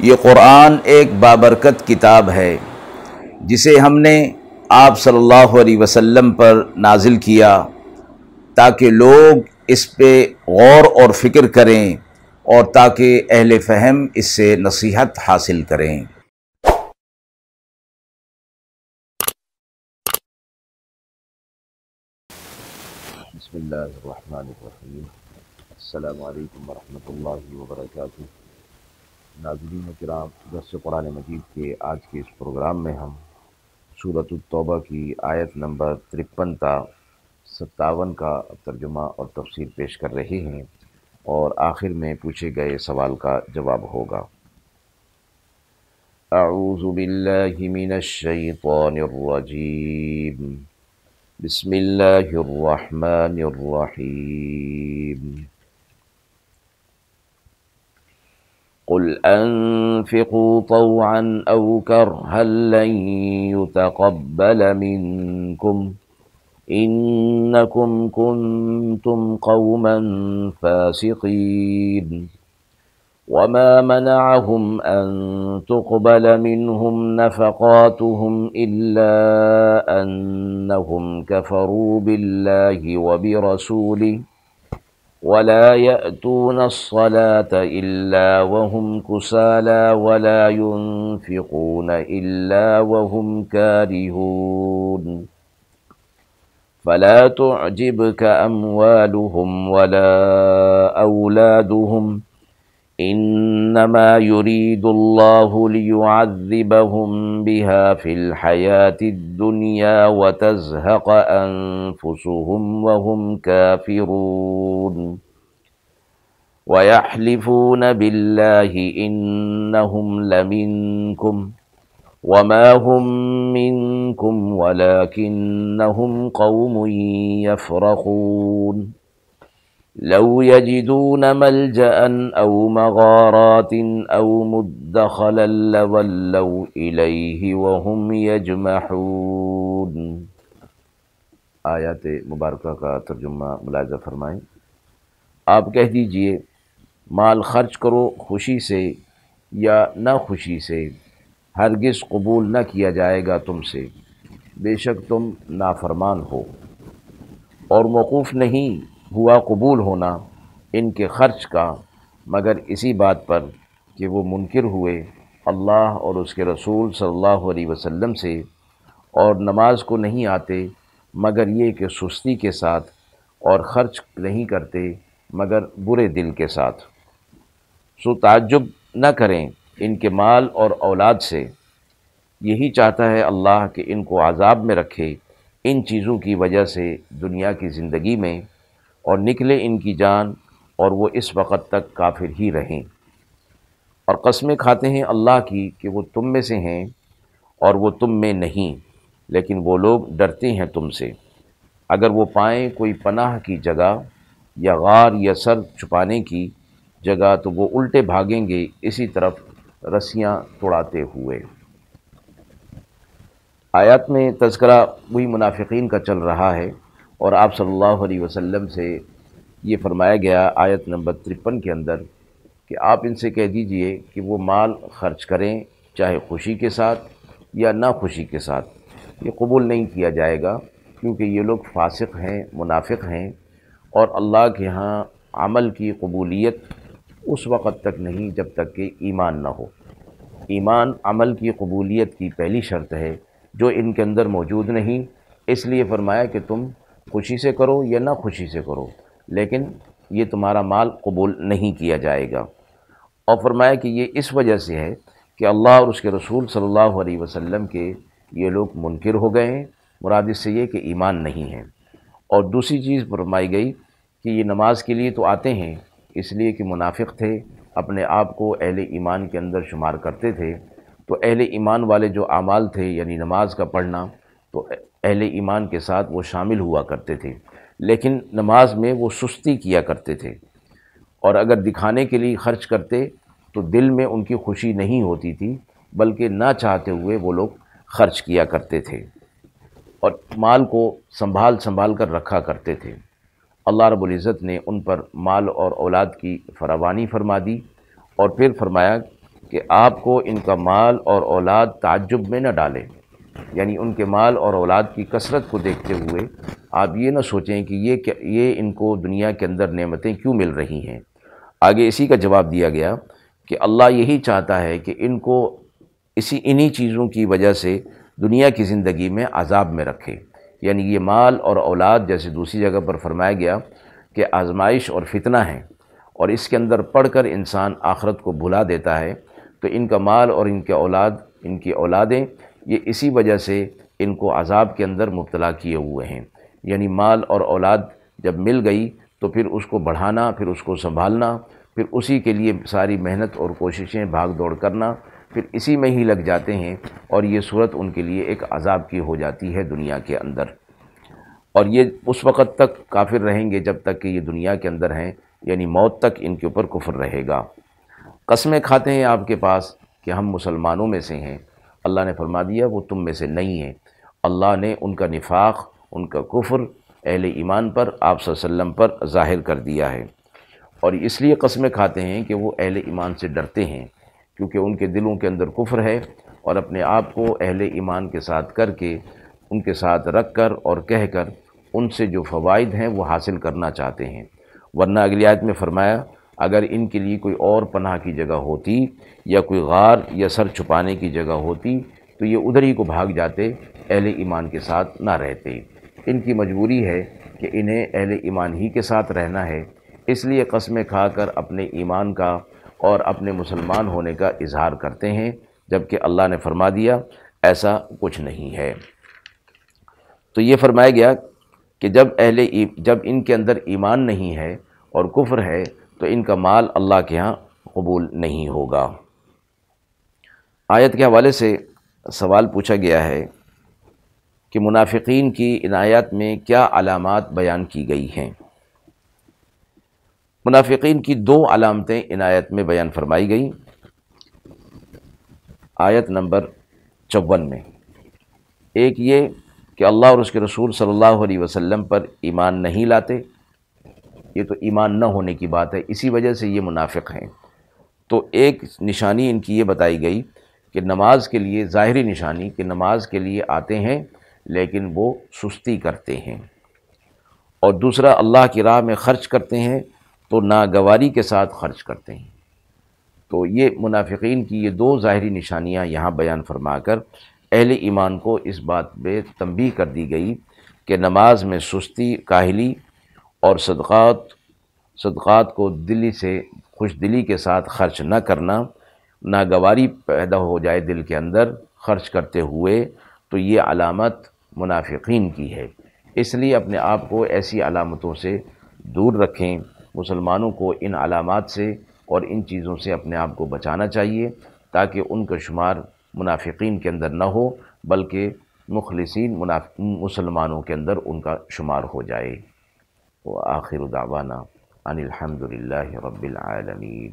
یہ قرآن ایک بابرکت کتاب ہے جسے ہم نے آپ صلی اللہ علیہ وسلم پر نازل کیا تاکہ لوگ اس پہ غور اور فکر کریں اور تاکہ اہل فہم اس سے نصیحت حاصل کریں۔ بسم اللہ الرحمن الرحیم۔ السلام علیکم ورحمۃ اللہ وبرکاتہ۔ ناظرین کرام، درس قرآن مجید کے آج کے اس پروگرام میں ہم سورۃ التوبہ کی آیت نمبر 53 تا 57 کا ترجمہ اور تفسیر پیش کر رہے ہیں، اور آخر میں پوچھے گئے سوال کا جواب ہوگا۔ اعوذ باللہ من الشیطان الرجیم، بسم اللہ الرحمن الرحیم۔ قل انفقوا طوعا او کرها لن يتقبل منكم انکم کنتم قوما فاسقین وما منعهم ان تقبل منهم نفقاتهم الا انهم كفروا بالله وبرسوله ولا يأتون الصلاة إلا وهم كسالى ولا ينفقون إلا وهم كارهون فلا تعجبك أموالهم ولا أولادهم إنما يريد الله ليعذبهم بها في الحياة الدنيا وتزهق أنفسهم وهم كافرون ويحلفون بالله إنهم لمنكم وما هم منكم ولكنهم قوم يفرقون لو يجدون ملجأ أو مغارات أو مدخلا لولوا إليه وهم يجمحون۔ آیات مبارکہ کا ترجمہ ملاحظہ فرمائیں۔ آپ کہہ دیجئے، مال خرچ کرو خوشی سے یا نہ خوشی سے، ہرگز قبول نہ کیا جائے گا تم سے، بے شک تم نافرمان ہو، اور موقوف نہیں ہوا قبول ہونا ان کے خرچ کا مگر اسی بات پر کہ وہ منکر ہوئے اللہ اور اس کے رسول صلی اللہ علیہ وسلم سے، اور نماز کو نہیں آتے مگر یہ کہ سستی کے ساتھ، اور خرچ نہیں کرتے مگر برے دل کے ساتھ۔ سو تعجب نہ کریں ان کے مال اور اولاد سے، یہی چاہتا ہے اللہ کہ ان کو عذاب میں رکھے ان چیزوں کی وجہ سے دنیا کی زندگی میں، اور نکلے ان کی جان اور وہ اس وقت تک کافر ہی رہیں، اور قسمیں کھاتے ہیں اللہ کی کہ وہ تم میں سے ہیں اور وہ تم میں نہیں، لیکن وہ لوگ ڈرتے ہیں تم سے۔ اگر وہ پائیں کوئی پناہ کی جگہ یا غار یا سر چھپانے کی جگہ تو وہ الٹے بھاگیں گے اسی طرف رسیاں توڑاتے ہوئے۔ آیات میں تذکرہ وہی منافقین کا چل رہا ہے، اور آپ صلی اللہ علیہ وسلم سے یہ فرمایا گیا آیت نمبر 53 کے اندر کہ آپ ان سے کہہ دیجئے کہ وہ مال خرچ کریں چاہے خوشی کے ساتھ یا نہ خوشی کے ساتھ، یہ قبول نہیں کیا جائے گا، کیونکہ یہ لوگ فاسق ہیں، منافق ہیں، اور اللہ کے ہاں عمل کی قبولیت اس وقت تک نہیں جب تک کہ ایمان نہ ہو۔ ایمان عمل کی قبولیت کی پہلی شرط ہے جو ان کے اندر موجود نہیں، اس لیے فرمایا کہ تم خوشی سے کرو یا نہ خوشی سے کرو، لیکن یہ تمہارا مال قبول نہیں کیا جائے گا۔ اور فرمایا کہ یہ اس وجہ سے ہے کہ اللہ اور اس کے رسول صلی اللہ علیہ وسلم کے یہ لوگ منکر ہو گئے ہیں، مراد اس سے یہ کہ ایمان نہیں ہے۔ اور دوسری چیز فرمائی گئی کہ یہ نماز کے لیے تو آتے ہیں اس لیے کہ منافق تھے، اپنے آپ کو اہل ایمان کے اندر شمار کرتے تھے، تو اہل ایمان والے جو اعمال تھے یعنی نماز کا پڑھنا تو اہل ایمان کے ساتھ وہ شامل ہوا کرتے تھے، لیکن نماز میں وہ سستی کیا کرتے تھے، اور اگر دکھانے کے لیے خرچ کرتے تو دل میں ان کی خوشی نہیں ہوتی تھی، بلکہ نہ چاہتے ہوئے وہ لوگ خرچ کیا کرتے تھے، اور مال کو سنبھال کر رکھا کرتے تھے۔ اللہ رب العزت نے ان پر مال اور اولاد کی فراوانی فرما دی، اور پھر فرمایا کہ آپ کو ان کا مال اور اولاد تعجب میں نہ ڈالے، یعنی ان کے مال اور اولاد کی کثرت کو دیکھتے ہوئے آپ یہ نہ سوچیں کہ یہ ان کو دنیا کے اندر نعمتیں کیوں مل رہی ہیں۔ آگے اسی کا جواب دیا گیا کہ اللہ یہی چاہتا ہے کہ ان کو انہی چیزوں کی وجہ سے دنیا کی زندگی میں عذاب میں رکھے، یعنی یہ مال اور اولاد، جیسے دوسری جگہ پر فرمایا گیا کہ آزمائش اور فتنہ ہے، اور اس کے اندر پڑھ کر انسان آخرت کو بھلا دیتا ہے، تو ان کا مال اور ان کی اولادیں یہ اسی وجہ سے ان کو عذاب کے اندر مبتلا کیے ہوئے ہیں۔ یعنی مال اور اولاد جب مل گئی تو پھر اس کو بڑھانا، پھر اس کو سنبھالنا، پھر اسی کے لیے ساری محنت اور کوششیں بھاگ دوڑ کرنا، پھر اسی میں ہی لگ جاتے ہیں، اور یہ صورت ان کے لیے ایک عذاب کی ہو جاتی ہے دنیا کے اندر، اور یہ اس وقت تک کافر رہیں گے جب تک کہ یہ دنیا کے اندر ہیں، یعنی موت تک ان کے اوپر کفر رہے گا۔ قسمیں کھاتے ہیں آپ کے پاس کہ ہم مسلمانوں میں سے ہیں، اللہ نے فرما دیا وہ تم میں سے نہیں ہیں۔ اللہ نے ان کا نفاق، ان کا کفر اہل ایمان پر، آپ صلی اللہ علیہ وسلم پر ظاہر کر دیا ہے، اور اس لیے قسمیں کھاتے ہیں کہ وہ اہل ایمان سے ڈرتے ہیں، کیونکہ ان کے دلوں کے اندر کفر ہے، اور اپنے آپ کو اہل ایمان کے ساتھ کر کے، ان کے ساتھ رکھ کر اور کہہ کر ان سے جو فوائد ہیں وہ حاصل کرنا چاہتے ہیں۔ ورنہ اگلی آیت میں فرمایا اگر ان کے لیے کوئی اور پناہ کی جگہ ہوتی یا کوئی غار یا سر چھپانے کی جگہ ہوتی تو یہ ادھر ہی کو بھاگ جاتے، اہل ایمان کے ساتھ نہ رہتے۔ ان کی مجبوری ہے کہ انہیں اہل ایمان ہی کے ساتھ رہنا ہے، اس لیے قسمیں کھا کر اپنے ایمان کا اور اپنے مسلمان ہونے کا اظہار کرتے ہیں، جبکہ اللہ نے فرما دیا ایسا کچھ نہیں ہے۔ تو یہ فرمایا گیا کہ جب ان کے اندر ایمان نہیں ہے اور کفر ہے تو ان کا مال اللہ کے ہاں قبول نہیں ہوگا۔ آیت کے حوالے سے سوال پوچھا گیا ہے کہ منافقین کی ان آیات میں کیا علامات بیان کی گئی ہیں؟ منافقین کی دو علامتیں ان آیت میں بیان فرمائی گئیں۔ آیت نمبر 54 میں ایک یہ کہ اللہ اور اس کے رسول صلی اللہ علیہ وسلم پر ایمان نہیں لاتے، یہ تو ایمان نہ ہونے کی بات ہے، اسی وجہ سے یہ منافق ہیں۔ تو ایک نشانی ان کی یہ بتائی گئی کہ نماز کے لیے، ظاہری نشانی کہ نماز کے لیے آتے ہیں لیکن وہ سستی کرتے ہیں، اور دوسرا اللہ کی راہ میں خرچ کرتے ہیں تو ناگواری کے ساتھ خرچ کرتے ہیں۔ تو یہ منافقین کی یہ دو ظاہری نشانیاں یہاں بیان فرما کر اہل ایمان کو اس بات پہ تنبیہ کر دی گئی کہ نماز میں سستی، کاہلی اور صدقات کو خوش دلی کے ساتھ خرچ نہ کرنا، ناگواری پیدا ہو جائے دل کے اندر خرچ کرتے ہوئے، تو یہ علامت منافقین کی ہے۔ اس لیے اپنے آپ کو ایسی علامتوں سے دور رکھیں، مسلمانوں کو ان علامات سے اور ان چیزوں سے اپنے آپ کو بچانا چاہیے تاکہ ان کا شمار منافقین کے اندر نہ ہو بلکہ مخلصین مسلمانوں کے اندر ان کا شمار ہو جائے۔ وآخر دعوانا ان الحمد للہ رب العالمین۔